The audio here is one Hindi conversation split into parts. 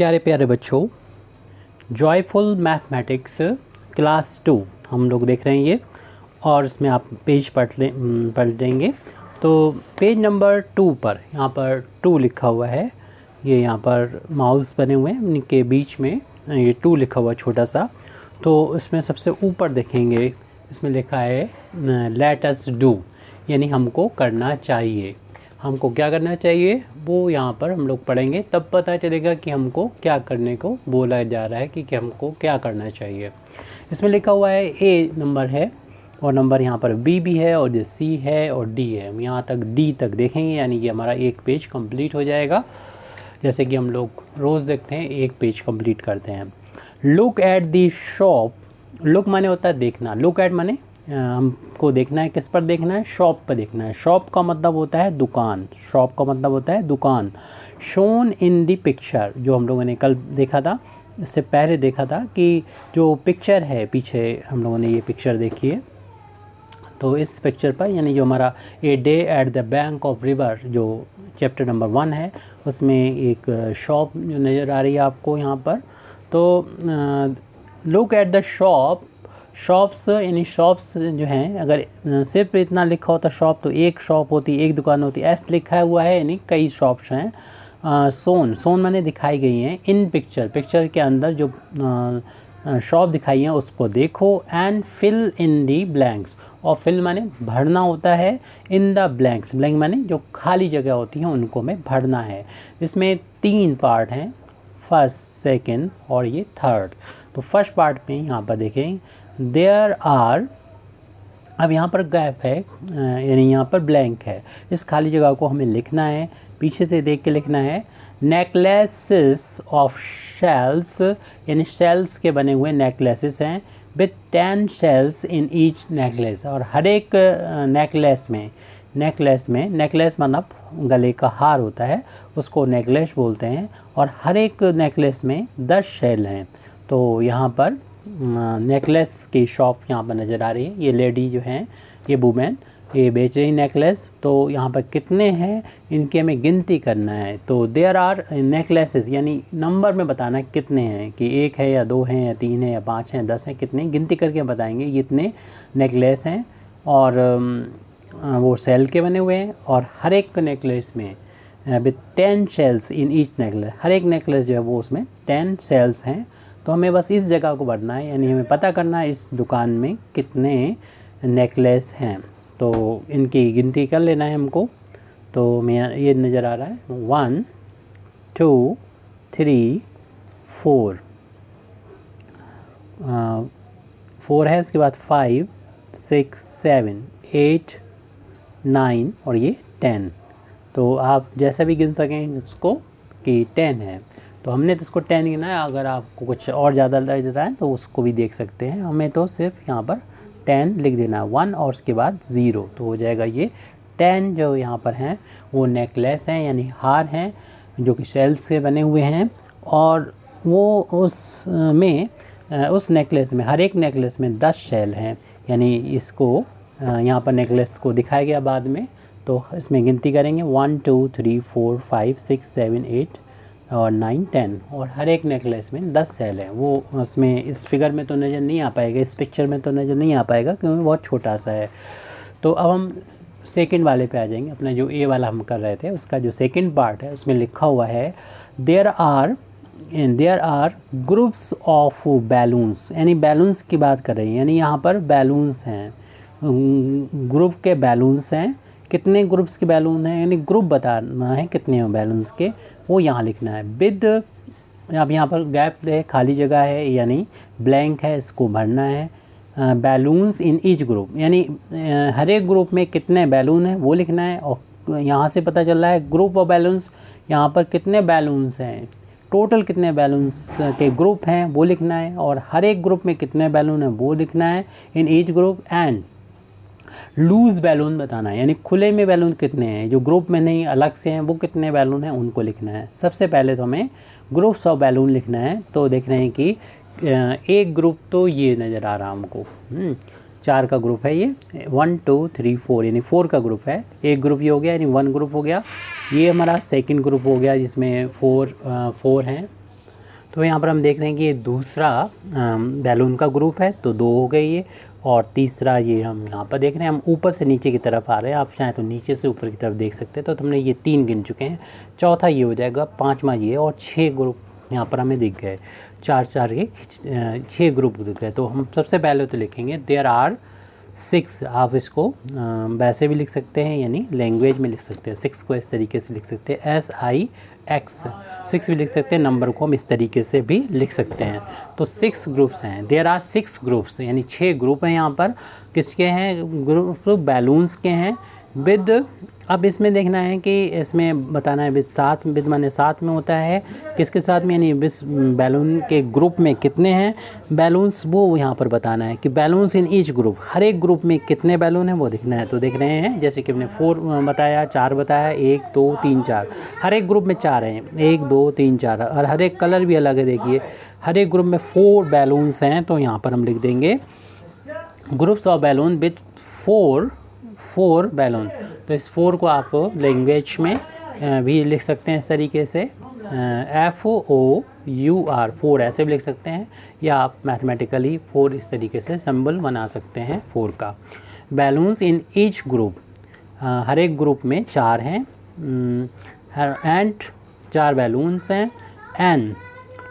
प्यारे प्यारे बच्चों, जॉयफुल मैथमेटिक्स क्लास 2 हम लोग देख रहे हैं ये, और इसमें आप पेज पढ़ लेंगे। तो पेज नंबर 2 पर यहाँ पर 2 लिखा हुआ है। ये यहाँ पर माउस बने हुए हैं, इनके बीच में ये 2 लिखा हुआ छोटा सा। तो इसमें सबसे ऊपर देखेंगे, इसमें लिखा है लेट अस डू, यानी हमको करना चाहिए। हमको क्या करना चाहिए वो यहाँ पर हम लोग पढ़ेंगे, तब पता चलेगा कि हमको क्या करने को बोला जा रहा है कि हमको क्या करना चाहिए। इसमें लिखा हुआ है ए नंबर है और नंबर यहाँ पर बी भी है और सी है और डी है। हम यहाँ तक डी तक देखेंगे, यानी कि हमारा एक पेज कंप्लीट हो जाएगा। जैसे कि हम लोग रोज़ देखते हैं, एक पेज कंप्लीट करते हैं। Look at the shop. Look माने होता है देखना, लुक एट माने हमको देखना है। किस पर देखना है? शॉप पर देखना है। शॉप का मतलब होता है दुकान, शॉप का मतलब होता है दुकान। शोन इन दी पिक्चर, जो हम लोगों ने कल देखा था, इससे पहले देखा था कि जो पिक्चर है पीछे, हम लोगों ने ये पिक्चर देखी है। तो इस पिक्चर पर, यानी जो हमारा a day at the bank of river, जो चैप्टर नंबर 1 है, उसमें एक शॉप जो नज़र आ रही है आपको यहाँ पर। तो look at the shop. Shops यानी शॉप्स जो हैं, अगर सिर्फ इतना लिखा होता शॉप तो एक शॉप होती, एक दुकान होती। ऐसे लिखा हुआ है यानी कई शॉप्स हैं। सोन माने दिखाई गई हैं। इन पिक्चर, पिक्चर के अंदर जो शॉप दिखाई है उसको देखो। And fill in the blanks, और फिल माने भरना होता है। इन द ब्लैंक्स, ब्लैंक माने जो खाली जगह होती हैं उनको हमें भरना है। इसमें 3 पार्ट हैं, फर्स्ट, सेकंड और ये थर्ड। तो फर्स्ट पार्ट में यहाँ पर देखें देयर आर, अब यहाँ पर गैप है, यानी यहाँ पर ब्लैंक है। इस खाली जगह को हमें लिखना है, पीछे से देख के लिखना है। नेकलेसेस ऑफ शेल्स, यानी शेल्स के बने हुए नेकलेसेस हैं। With 10 shells in each necklace, और हर एक नेकलेस में नेकलेस मतलब गले का हार होता है, उसको नेकलेस बोलते हैं। और हर एक नेकलेस में 10 शेल हैं। तो यहाँ पर नेकलेस की शॉप यहाँ पर नज़र आ रही है। ये लेडी जो हैं, ये वुमेन, ये बेच रही नेकलेस। तो यहाँ पर कितने हैं इनकी हमें गिनती करना है। तो देयर आर नेकलेसेस, यानी नंबर में बताना है कितने हैं, कि 1 है या 2 हैं या 3 है या 5 हैं 10 हैं, कितने गिनती करके बताएंगे ये इतने नेकलेस हैं। और वो सेल के बने हुए हैं, और हर एक नेकलेस में with 10 shells in each necklace, हर एक नेकलेस जो है वो उसमें 10 शेल्स हैं। तो हमें बस इस जगह को भरना है, यानी हमें पता करना है इस दुकान में कितने नेकलेस हैं। तो इनकी गिनती कर लेना है हमको। तो मैं ये नज़र आ रहा है 1 2 3 4 4 है, उसके बाद 5 6 7 8 9 और ये 10। तो आप जैसा भी गिन सकें उसको कि 10 है। तो हमने तो इसको 10 गिना है, अगर आपको कुछ और ज़्यादा लग रहा है तो उसको भी देख सकते हैं। हमें तो सिर्फ यहाँ पर 10 लिख देना है, 1 और उसके बाद 0, तो हो जाएगा ये 10 जो यहाँ पर हैं वो नेकलेस हैं, यानी हार हैं, जो कि शेल्स से बने हुए हैं। और वो उस नेकलेस में, हर एक नेकलेस में 10 शेल हैं, यानी इसको यहाँ पर नेकलेस को दिखाया गया बाद में। तो इसमें गिनती करेंगे 1 2 3 4 5 6 7 8 और 9 10, और हर एक नेकलेस में 10 शेल है। वो उसमें इस फिगर में तो नज़र नहीं आ पाएगा, इस पिक्चर में तो नज़र नहीं आ पाएगा क्योंकि बहुत छोटा सा है। तो अब हम सेकंड वाले पे आ जाएंगे। अपना जो ए वाला हम कर रहे थे उसका जो सेकंड पार्ट है उसमें लिखा हुआ है there are groups of balloons, यानी बैलून्स की बात कर रहे हैं, यानी यहाँ पर बैलून्स हैं, ग्रुप के बैलून्स हैं। कितने ग्रुप्स के बैलून हैं, यानी ग्रुप बताना है कितने हैं बैलून्स के, वो यहाँ लिखना है। विद, अब यहाँ पर गैप है, खाली जगह है, यानी ब्लैंक है, इसको भरना है। बैलून्स इन ईच ग्रुप, यानी हर एक ग्रुप में कितने बैलून हैं वो लिखना है। और यहाँ से पता चल रहा है ग्रुप ऑफ बैलून्स, यहाँ पर कितने बैलून्स हैं, टोटल कितने बैलून्स के ग्रुप हैं वो लिखना है। और हर एक ग्रुप में कितने बैलून हैं वो लिखना है in each group. And loose balloon बताना है, यानी खुले में बैलून कितने हैं, जो ग्रुप में नहीं अलग से हैं वो कितने बैलून हैं उनको लिखना है। सबसे पहले तो हमें ग्रुप्स ऑफ बैलून लिखना है। तो देख रहे हैं कि एक ग्रुप तो ये नज़र आ रहा हमको, 4 का ग्रुप है ये, 1 2 3 4, यानी 4 का ग्रुप है। एक ग्रुप ये हो गया, यानी 1 ग्रुप हो गया। ये हमारा सेकंड ग्रुप हो गया जिसमें 4 हैं। तो यहाँ पर हम देख रहे हैं कि ये दूसरा बैलून का ग्रुप है, तो 2 हो गई ये, और तीसरा ये हम यहाँ पर देख रहे हैं। हम ऊपर से नीचे की तरफ आ रहे हैं, आप चाहें तो नीचे से ऊपर की तरफ देख सकते हैं। तो हमने ये 3 गिन चुके हैं, चौथा ये हो जाएगा, पाँचवा ये, और 6 ग्रुप यहाँ पर हमें दिख गए, 4 के 6 ग्रुप दिख गए। तो हम सबसे पहले तो लिखेंगे देयर आर 6। आप इसको वैसे भी लिख सकते हैं, यानी लैंग्वेज में लिख सकते हैं। 6 को इस तरीके से लिख सकते हैं, SIX 6 भी लिख सकते हैं। नंबर को हम इस तरीके से भी लिख सकते हैं। तो 6 ग्रुप्स हैं, देयर आर 6 ग्रुप्स, यानी 6 ग्रुप हैं यहाँ पर। किसके हैं? ग्रुप बैलून्स के हैं विद। अब इसमें देखना है कि इसमें बताना है विद साथ, विद माने साथ में होता है, किसके साथ में, यानी विद बैलून के ग्रुप में कितने हैं बैलून्स, वो यहाँ पर बताना है कि बैलून्स इन ईच ग्रुप, हर एक ग्रुप में कितने बैलून हैं वो दिखना है। तो देख रहे हैं जैसे कि हमने 4 बताया, 4 बताया, 1 2 3 4, हर एक ग्रुप में 4 हैं, 1 2 3 4, और हर एक कलर भी अलग है। देखिए हर एक ग्रुप में 4 बैलून्स हैं, तो यहाँ पर हम लिख देंगे groups of balloon with 4 balloon. तो इस 4 को आप लैंग्वेज में भी लिख सकते हैं इस तरीके से, FOUR 4 ऐसे भी लिख सकते हैं, या आप मैथमेटिकली 4 इस तरीके से सिंबल बना सकते हैं 4 का। बैलून्स इन ईच ग्रुप, हर एक ग्रुप में 4 हैं, एंड 4 बैलून्स हैं। एंड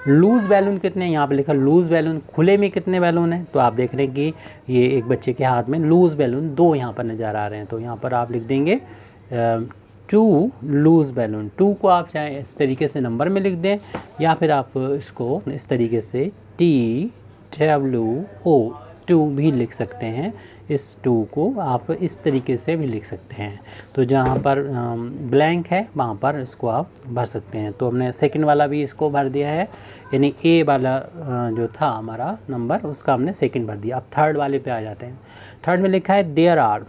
लूज़ बैलून कितने हैं, यहाँ पे लिखा लूज़ बैलून, खुले में कितने बैलून हैं। तो आप देख रहे हैं कि ये एक बच्चे के हाथ में लूज़ बैलून 2 यहाँ पर नज़र आ रहे हैं। तो यहाँ पर आप लिख देंगे 2 लूज़ बैलून। 2 को आप चाहे इस तरीके से नंबर में लिख दें, या फिर आप इसको इस तरीके से TWO 2 भी लिख सकते हैं। इस 2 को आप इस तरीके से भी लिख सकते हैं। तो जहाँ पर ब्लैंक है वहाँ पर इसको आप भर सकते हैं। तो हमने सेकंड वाला भी इसको भर दिया है, यानी A वाला जो था हमारा नंबर, उसका हमने सेकंड भर दिया। अब थर्ड वाले पे आ जाते हैं। थर्ड में लिखा है देयर आर,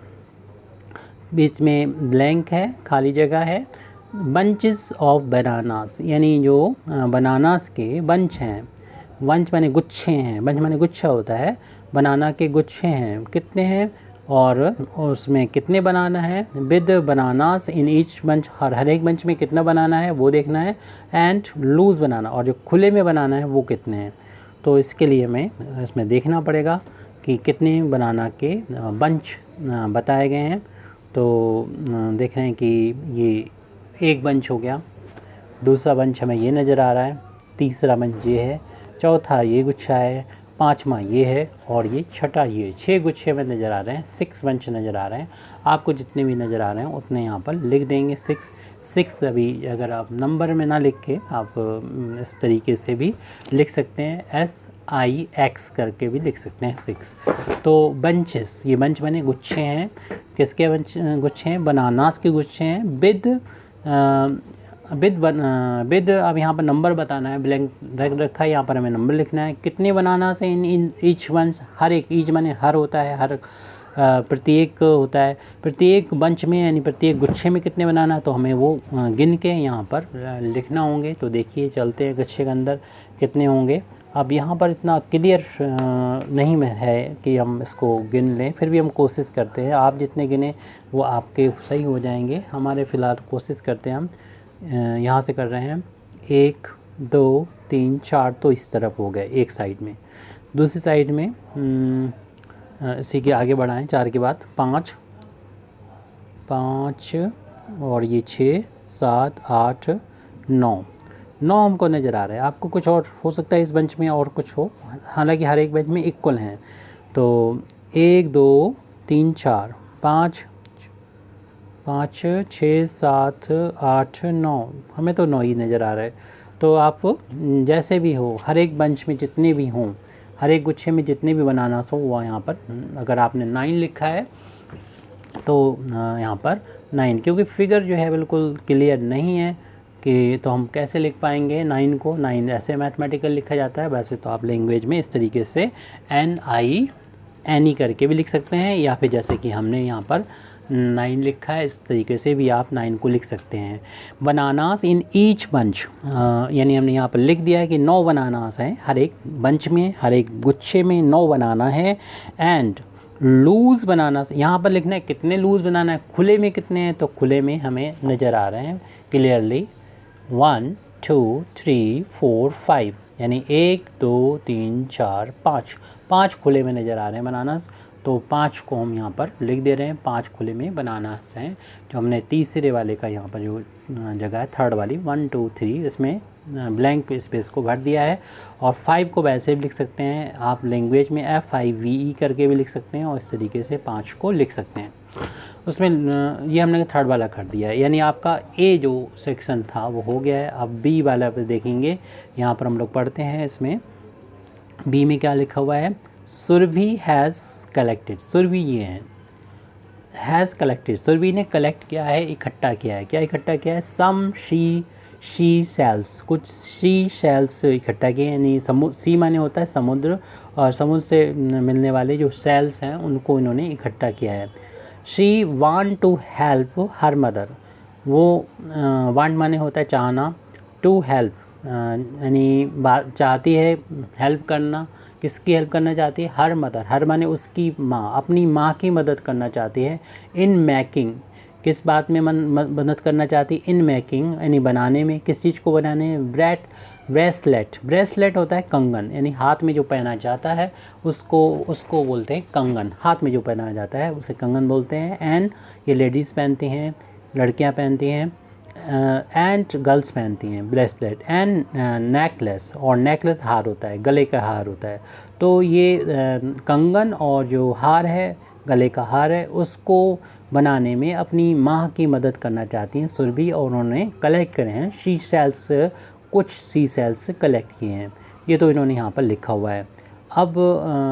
बीच में ब्लैंक है, खाली जगह है, बंचेस ऑफ बनानास, यानी जो बनानास के बंच हैं, बंच माने गुच्छे हैं, बंच माने गुच्छा होता है, बनाना के गुच्छे हैं, कितने हैं और उसमें कितने बनाना है, with bananas in each bunch, हर एक बंच में कितना बनाना है वो देखना है। एंड लूज़ बनाना, और जो खुले में बनाना है वो कितने हैं। तो इसके लिए हमें इसमें देखना पड़ेगा कि कितने बनाना के बंच बताए गए हैं। तो देख रहे हैं कि ये एक बंच हो गया, दूसरा बंच हमें ये नज़र आ रहा है, तीसरा बंच ये है, चौथा ये गुच्छा है, पाँचवा ये है, और ये छठा ये। 6 गुच्छे में नज़र आ रहे हैं, 6 बंच नज़र आ रहे हैं। आपको जितने भी नज़र आ रहे हैं उतने यहाँ पर लिख देंगे 6। अभी अगर आप नंबर में ना लिख के आप इस तरीके से भी लिख सकते हैं, SIX करके भी लिख सकते हैं 6। तो बंचेस, ये बंच बने गुच्छे हैं, किसके बंच गुच्छे हैं, बनानास के गुच्छे हैं, विद अब यहाँ पर नंबर बताना है, ब्लैंक रख रखा है, यहाँ पर हमें नंबर लिखना है। कितने बनाना से इन ईच बंच, हर एक, ईच माने हर होता है, हर प्रत्येक होता है, प्रत्येक बंच में यानी प्रत्येक गुच्छे में कितने बनाना है, तो हमें वो गिन के यहाँ पर लिखना होंगे। तो देखिए चलते हैं गुच्छे के अंदर कितने होंगे। अब यहाँ पर इतना क्लियर नहीं है कि हम इसको गिन लें, फिर भी हम कोशिश करते हैं। आप जितने गिने वो आपके सही हो जाएंगे, हमारे फ़िलहाल कोशिश करते हैं हम। यहाँ से कर रहे हैं 1 2 3 4, तो इस तरफ हो गए एक साइड में। दूसरी साइड में इसी के आगे बढ़ाएं, 4 के बाद 5 और ये 6 7 8 9 हमको नज़र आ रहा है। आपको कुछ और हो सकता है इस बेंच में और कुछ हो, हालांकि हर एक बेंच में इक्वल हैं। तो 1 2 3 4 5 6 7 8 9, हमें तो 9 ही नज़र आ रहा है। तो आप जैसे भी हो, हर एक बंच में जितने भी हों, हर एक गुच्छे में जितने भी बनाना हो वो यहाँ पर, अगर आपने 9 लिखा है तो यहाँ पर 9, क्योंकि फिगर जो है बिल्कुल क्लियर नहीं है कि तो हम कैसे लिख पाएंगे 9 को। 9 ऐसे मैथमेटिकल लिखा जाता है, वैसे तो आप लैंग्वेज में इस तरीके से NINE करके भी लिख सकते हैं, या फिर जैसे कि हमने यहाँ पर 9 लिखा है इस तरीके से भी आप 9 को लिख सकते हैं। बनानास इन ईच बंच, यानी हमने यहाँ पर लिख दिया है कि 9 बनानास हैं हर एक बंच में, हर एक गुच्छे में 9 बनाना है। एंड लूज़ बनाना, यहाँ पर लिखना है कितने लूज़ बनाना है, खुले में कितने हैं, तो खुले में हमें नज़र आ रहे हैं क्लियरली 1 2 3 4 5, यानी 1 2 3 4 5, 5 खुले में नज़र आ रहे हैं बनानास। तो 5 को हम यहाँ पर लिख दे रहे हैं, 5 खुले में बनानास हैं। जो हमने तीसरे वाले का यहाँ पर जो जगह है थर्ड वाली 1 2 3 इसमें ब्लैंक स्पेस को भर दिया है। और 5 को वैसे भी लिख सकते हैं आप, लैंग्वेज में FIVE करके भी लिख सकते हैं और इस तरीके से 5 को लिख सकते हैं। उसमें ये हमने थर्ड वाला कर दिया है, यानी आपका ए जो सेक्शन था वो हो गया है। अब बी वाला पे देखेंगे, यहाँ पर हम लोग पढ़ते हैं। इसमें बी में क्या लिखा हुआ है, सुरभि हैज़ कलेक्टेड। सुरभि ये है, हैज़ कलेक्टेड, सुरभि ने कलेक्ट किया है, इकट्ठा किया है। क्या इकट्ठा किया है, सम शी सेल्स, कुछ शी सेल्स इकट्ठा किए। यानी सी माने होता है समुद्र, और समुद्र से मिलने वाले जो सेल्स हैं उनको इन्होंने इकट्ठा किया है। She want to help her mother, वो वांट माने होता है चाहना, टू हेल्प यानी चाहती है हेल्प करना। किसकी हेल्प करना चाहती है, हर मदर, हर माने उसकी माँ, अपनी माँ की मदद करना चाहती है। इन मेकिंग, किस बात में मदद करना चाहती है, इन मेकिंग यानी बनाने में। किस चीज़ को बनाने, ब्रेसलेट, ब्रेसलेट होता है कंगन, यानी हाथ में जो पहना जाता है उसको बोलते हैं कंगन। हाथ में जो पहना जाता है उसे कंगन बोलते हैं। एंड ये लेडीज़ पहनती हैं, लड़कियां पहनती हैं, एंड गर्ल्स पहनती हैं ब्रेसलेट। एंड नेकलेस, और नेकलेस हार होता है, गले का हार होता है। तो ये कंगन और जो हार है, गले का हार है, उसको बनाने में अपनी माँ की मदद करना चाहती हैं सुरभि, और उन्होंने कलेक्ट करे हैं शी सेल्स, कुछ सी सेल्स कलेक्ट किए हैं। ये तो इन्होंने यहाँ पर लिखा हुआ है। अब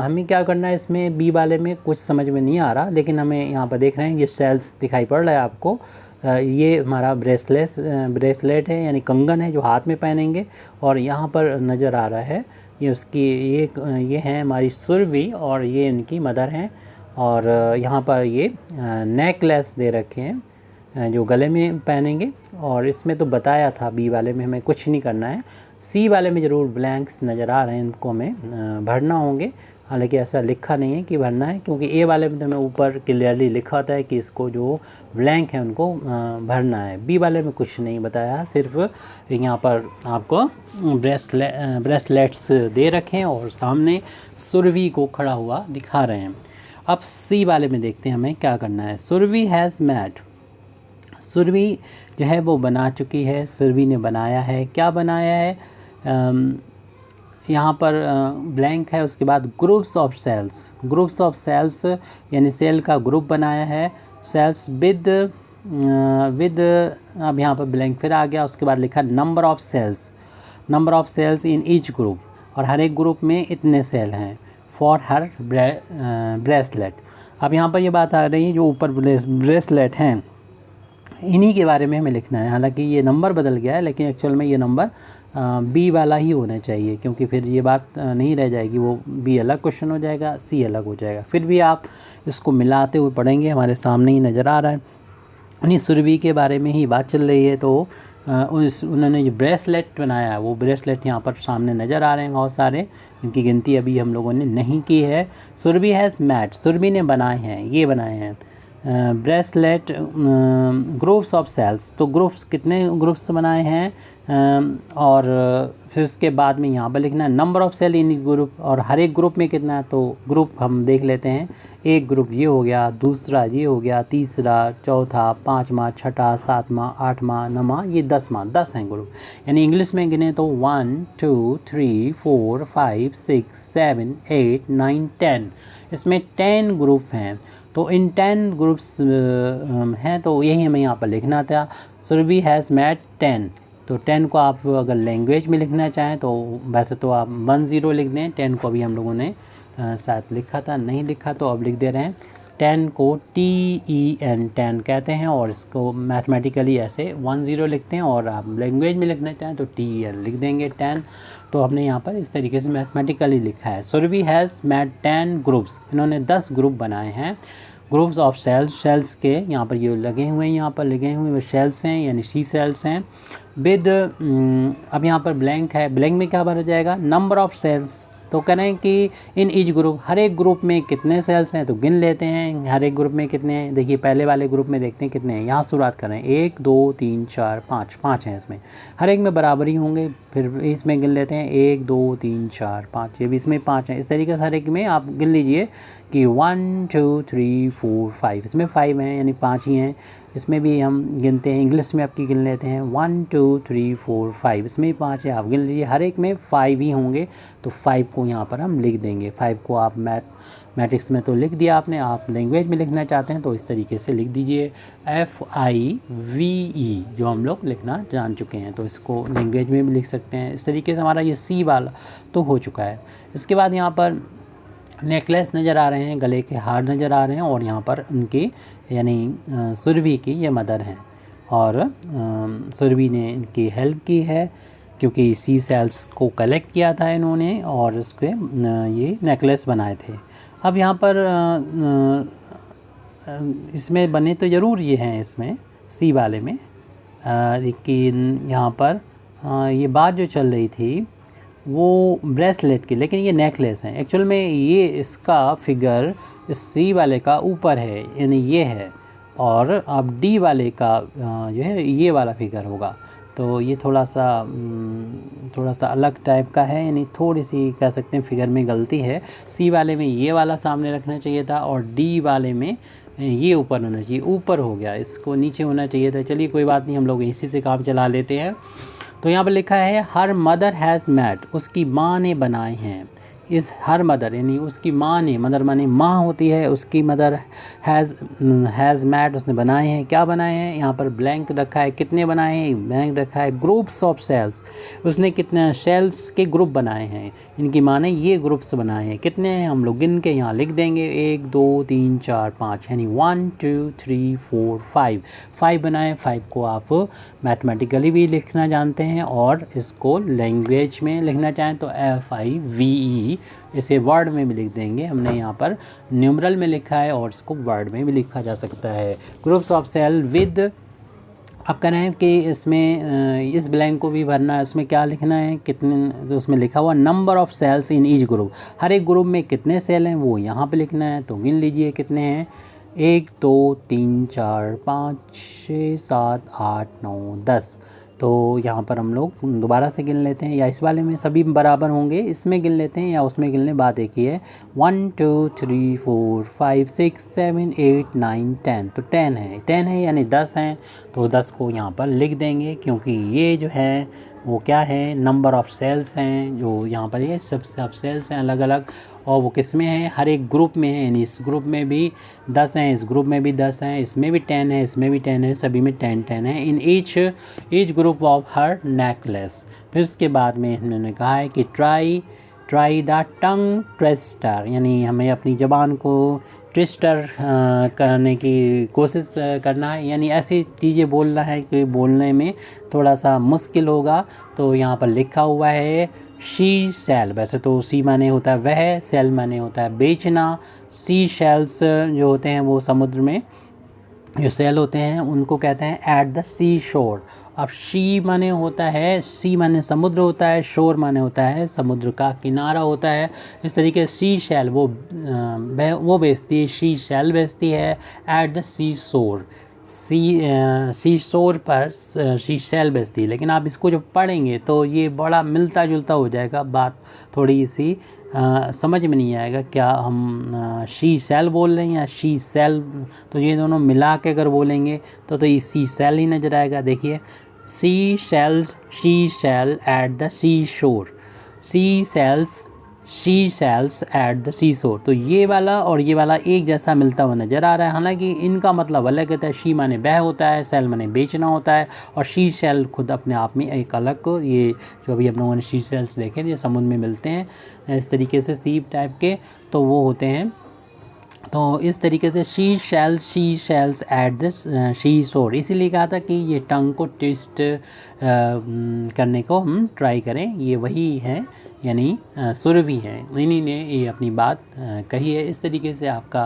हमें क्या करना है, इसमें बी वाले में कुछ समझ में नहीं आ रहा, लेकिन हमें यहाँ पर देख रहे हैं ये सेल्स दिखाई पड़ रहा है आपको। ये हमारा ब्रेसलेट है, यानी कंगन है जो हाथ में पहनेंगे। और यहाँ पर नज़र आ रहा है ये उसकी ये है हमारी सुरभि, और ये इनकी मदर हैं। और यहाँ पर ये नेकलेस दे रखे हैं जो गले में पहनेंगे। और इसमें तो बताया था बी वाले में हमें कुछ नहीं करना है। सी वाले में ज़रूर ब्लैंक्स नज़र आ रहे हैं, इनको हमें भरना होंगे। हालांकि ऐसा लिखा नहीं है कि भरना है, क्योंकि ए वाले में तो हमें ऊपर क्लियरली लिखा होता है कि इसको जो ब्लैंक है उनको भरना है। बी वाले में कुछ नहीं बताया, सिर्फ यहाँ पर आपको ब्रेसलेट्स दे रखे हैं और सामने सुरभि को खड़ा हुआ दिखा रहे हैं। अब सी वाले में देखते हैं हमें क्या करना है। सुरभि हैज़ मेड, सुरभि जो है वो बना चुकी है, सुरभि ने बनाया है। क्या बनाया है, यहाँ पर ब्लैंक है, उसके बाद groups of cells, groups of cells यानी सेल का ग्रुप बनाया है। सेल्स विद अब यहाँ पर ब्लैंक फिर आ गया। उसके बाद लिखा number of cells, number of cells in each group, और हर एक ग्रुप में इतने सेल हैं फॉर हर ब्रेसलेट। अब यहाँ पर ये बात आ रही है जो ऊपर ब्रेसलेट हैं इन्हीं के बारे में हमें लिखना है। हालांकि ये नंबर बदल गया है, लेकिन एक्चुअल में ये नंबर बी वाला ही होना चाहिए, क्योंकि फिर ये बात नहीं रह जाएगी, वो बी अलग क्वेश्चन हो जाएगा, सी अलग हो जाएगा। फिर भी आप इसको मिलाते हुए पढ़ेंगे, हमारे सामने ही नज़र आ रहा है। उन्हीं सुरभि के बारे में ही बात चल रही है। तो उन्होंने जो ब्रेसलेट बनाया है वो ब्रेसलेट यहाँ पर सामने नज़र आ रहे हैं बहुत सारे, इनकी गिनती अभी हम लोगों ने नहीं की है। सुरभि हैज़ मेड, सुरभि ने बनाए हैं, ये बनाए हैं ब्रेसलेट। ग्रुप्स ऑफ सेल्स, तो ग्रुप्स कितने ग्रुप्स बनाए हैं, और फिर उसके बाद में यहाँ पर लिखना है number of cell in group, और हर एक ग्रुप में कितना है। तो ग्रुप हम देख लेते हैं, एक ग्रुप ये हो गया, दूसरा ये हो गया, तीसरा, चौथा, पाँचवा, छठा, सातवां, आठवां, नौवां, ये 10 हैं ग्रुप। यानी इंग्लिश में गिने तो 1 2 3 4 5 6 7 8 9 10, इसमें 10 ग्रुप हैं। तो इन 10 ग्रुप्स हैं, तो यही हमें यहाँ पर लिखना था। सुरभि हैज़ मेड 10, तो 10 को आप अगर लैंग्वेज में लिखना चाहें तो वैसे तो आप 10 लिख दें। 10 को अभी हम लोगों ने शायद लिखा था, नहीं लिखा तो अब लिख दे रहे हैं। 10 को TEN 10 कहते हैं, और इसको मैथमेटिकली ऐसे 10 लिखते हैं, और आप लैंग्वेज में लिखना चाहें तो TEL लिख देंगे 10। तो हमने यहाँ पर इस तरीके से मैथमेटिकली लिखा है। सुरभि हैज़ मेड 10 ग्रुप्स, इन्होंने 10 ग्रुप बनाए हैं। ग्रुप्स ऑफ सेल्स, सेल्स के यहाँ पर ये लगे हुए हैं, यहाँ पर लगे हुए वो सेल्स हैं, यानी सी सेल्स हैं। विद अब यहाँ पर ब्लैंक है, ब्लैंक में क्या भरा जाएगा, नंबर ऑफ सेल्स, तो कह रहे हैं कि इन ईच ग्रुप, हर एक ग्रुप में कितने सेल्स हैं, तो गिन लेते हैं हर एक ग्रुप में कितने हैं। देखिए पहले वाले ग्रुप में देखते हैं कितने हैं, यहाँ शुरुआत कर रहे हैं 1 2 3 4 5, 5 हैं इसमें, हर एक में बराबर ही होंगे। फिर इसमें गिन लेते हैं 1 2 3 4 5, ये भी इसमें 5 हैं। इस तरीके से हर एक में आप गिन लीजिए कि 1 2 3 4 5, इसमें 5 हैं यानी 5 ही हैं। इसमें भी हम गिनते हैं, इंग्लिश में आपकी गिन लेते हैं 1 2 3 4 5, इसमें भी 5 है, आप गिन लीजिए हर एक में 5 ही होंगे। तो 5 को यहाँ पर हम लिख देंगे। 5 को आप मैथमेटिक्स में तो लिख दिया आपने, आप लैंग्वेज में लिखना चाहते हैं तो इस तरीके से लिख दीजिए FIVE, जो हम लोग लिखना जान चुके हैं, तो इसको लैंग्वेज में भी लिख सकते हैं। इस तरीके से हमारा ये C वाला तो हो चुका है। इसके बाद यहाँ पर नेकलेस नज़र आ रहे हैं, गले के हार नज़र आ रहे हैं, और यहाँ पर उनकी यानी सुरभि की ये मदर हैं, और सुरभि ने इनकी हेल्प की है क्योंकि सी सेल्स को कलेक्ट किया था इन्होंने और उसके ये नेकलेस बनाए थे। अब यहाँ पर इसमें बने तो ज़रूर ये हैं इसमें सी वाले में, लेकिन यहाँ पर ये बात जो चल रही थी वो ब्रेसलेट की, लेकिन ये नेकलेस हैं। एक्चुअल में ये इसका फिगर इस सी वाले का ऊपर है यानी ये है, और अब डी वाले का जो है ये वाला फिगर होगा। तो ये थोड़ा सा अलग टाइप का है, यानी थोड़ी सी कह सकते हैं फिगर में गलती है। सी वाले में ये वाला सामने रखना चाहिए था और डी वाले में ये ऊपर होना चाहिए, ऊपर हो गया, इसको नीचे होना चाहिए था। चलिए कोई बात नहीं, हम लोग इसी से काम चला लेते हैं। तो यहाँ पर लिखा है हर मदर हैज़ मैट, उसकी माँ ने बनाए हैं। इस हर मदर यानी उसकी माँ ने, मदर माने माँ होती है, उसकी मदर हैज़ मैट, उसने बनाए हैं। क्या बनाए हैं, यहाँ पर ब्लैंक रखा है, कितने बनाए हैं, ब्लैंक रखा है ग्रुप्स ऑफ सेल्स, उसने कितने सेल्स के ग्रुप बनाए हैं। इनकी माँ ने ये ग्रुप्स बनाए हैं, कितने हैं हम लोग गिन के यहाँ लिख देंगे 1 2 3 4 5, यानी 1 2 3 4 5, 5 बनाए। 5 को आप मैथमेटिकली भी लिखना जानते हैं और इसको लैंग्वेज में लिखना चाहें तो FIVE इसे वर्ड में भी लिख देंगे। हमने यहाँ पर न्यूमरल में लिखा है और इसको वर्ड में भी लिखा जा सकता है। ग्रुप्स ऑफ सेल विद, अब कह रहे हैं कि इसमें इस ब्लैंक को भी भरना है। इसमें क्या लिखना है, कितने, तो उसमें लिखा हुआ number of cells in each group, हर एक ग्रुप में कितने सेल हैं वो यहाँ पे लिखना है। तो गिन लीजिए कितने हैं, 1 2 3 4 5 6 7 8 9 10। तो यहाँ पर हम लोग दोबारा से गिन लेते हैं, या इस वाले में सभी बराबर होंगे, इसमें गिन लेते हैं या उसमें गिन लें, बात एक ही है। 1 2 3 4 5 6 7 8 9 10, तो 10 है यानी 10 हैं। तो 10 को यहाँ पर लिख देंगे क्योंकि ये जो है वो क्या है, नंबर ऑफ़ सेल्स हैं, जो यहाँ पर ये सब सेल्स हैं अलग अलग, और वो किस में है, हर एक ग्रुप में है। यानी इस ग्रुप में भी 10 हैं, इस ग्रुप में भी 10 हैं, इसमें भी 10 है, इसमें भी 10 है, सभी में 10 है in each group of her necklace. फिर उसके बाद में इन्होंने कहा है कि ट्राई द टंग ट्विस्टर, यानी हमें अपनी ज़बान को ट्विस्टर करने की कोशिश करना है, यानी ऐसी चीज़ें बोलना है कि बोलने में थोड़ा सा मुश्किल होगा। तो यहाँ पर लिखा हुआ है शी सेल, वैसे तो सी माने होता है वह, सेल माने होता है बेचना। सी शेल्स जो होते हैं वो समुद्र में जो सेल होते हैं उनको कहते हैं एट द सी शोर। अब शी माने होता है, सी माने समुद्र होता है, शोर माने होता है समुद्र का किनारा होता है। इस तरीके सी शैल वो बेचती है, शी शैल बेचती है एट द सी शोर, सी शोर पर शी शैल बेचती है। लेकिन आप इसको जब पढ़ेंगे तो ये बड़ा मिलता जुलता हो जाएगा, बात थोड़ी सी समझ में नहीं आएगा क्या हम शी सेल बोल रहे हैं या शी सेल। तो ये दोनों मिला के अगर बोलेंगे तो ये सी सेल ही नज़र आएगा। देखिए sea sells she sell at the sea shore, sea sells she sells at the sea shore. तो ये वाला और ये वाला एक जैसा मिलता हुआ नज़र आ रहा है, हालांकि इनका मतलब अलग होता है। शी माने बह होता है, सेल माने बेचना होता है, और शी सेल खुद अपने आप में एक अलग, ये जो अभी हम लोगों ने शी सेल्स देखे ये समुद्र में मिलते हैं इस तरीके से सीप टाइप के, तो वो होते हैं। तो इस तरीके से she sells at the she शोर, इसीलिए कहा था कि ये टंग को ट्विस्ट करने को हम ट्राई करें, ये वही है यानी सुरभि हैं, इन्हीं ने ये अपनी बात कही है। इस तरीके से आपका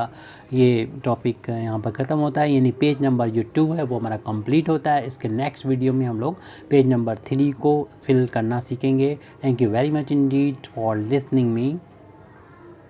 ये टॉपिक यहाँ पर ख़त्म होता है, यानी पेज नंबर जो 2 है वो हमारा कंप्लीट होता है। इसके नेक्स्ट वीडियो में हम लोग पेज नंबर 3 को फिल करना सीखेंगे। Thank you very much Indeed for listening me.